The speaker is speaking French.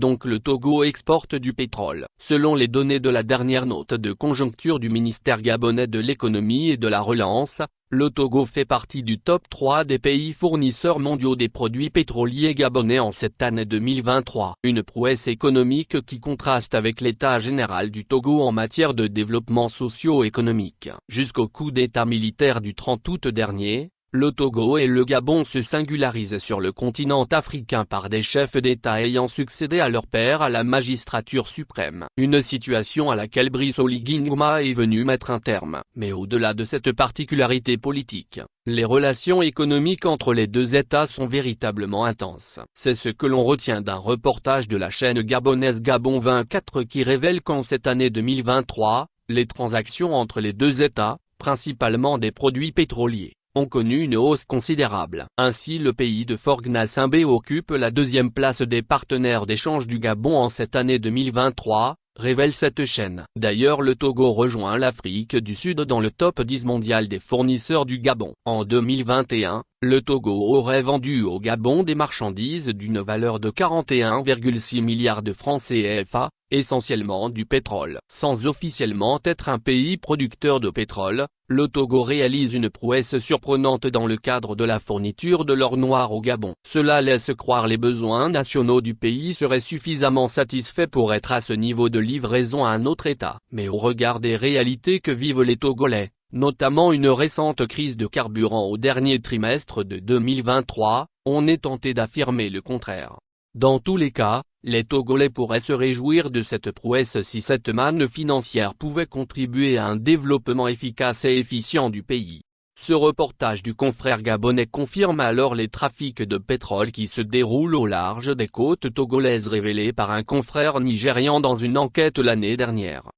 donc le Togo exporte du pétrole. Selon les données de la dernière note de conjoncture du ministère gabonais de l'économie et de la relance, le Togo fait partie du top 3 des pays fournisseurs mondiaux des produits pétroliers gabonais en cette année 2023. Une prouesse économique qui contraste avec l'état général du Togo en matière de développement socio-économique. Jusqu'au coup d'État militaire du 30 août dernier, le Togo et le Gabon se singularisent sur le continent africain par des chefs d'État ayant succédé à leur père à la magistrature suprême. Une situation à laquelle Brice Oligui Nguema est venu mettre un terme. Mais au-delà de cette particularité politique, les relations économiques entre les deux États sont véritablement intenses. C'est ce que l'on retient d'un reportage de la chaîne gabonaise Gabon 24 qui révèle qu'en cette année 2023, les transactions entre les deux États, principalement des produits pétroliers, ont connu une hausse considérable. Ainsi le pays de Fort-Gnassingbé occupe la deuxième place des partenaires d'échange du Gabon en cette année 2023, révèle cette chaîne. D'ailleurs le Togo rejoint l'Afrique du Sud dans le top 10 mondial des fournisseurs du Gabon. En 2021, le Togo aurait vendu au Gabon des marchandises d'une valeur de 41,6 milliards de francs CFA, essentiellement du pétrole. Sans officiellement être un pays producteur de pétrole, le Togo réalise une prouesse surprenante dans le cadre de la fourniture de l'or noir au Gabon. Cela laisse croire les besoins nationaux du pays seraient suffisamment satisfaits pour être à ce niveau de livraison à un autre État. Mais au regard des réalités que vivent les Togolais, notamment une récente crise de carburant au dernier trimestre de 2023, on est tenté d'affirmer le contraire. Dans tous les cas, les Togolais pourraient se réjouir de cette prouesse si cette manne financière pouvait contribuer à un développement efficace et efficient du pays. Ce reportage du confrère gabonais confirme alors les trafics de pétrole qui se déroulent au large des côtes togolaises révélés par un confrère nigérian dans une enquête l'année dernière.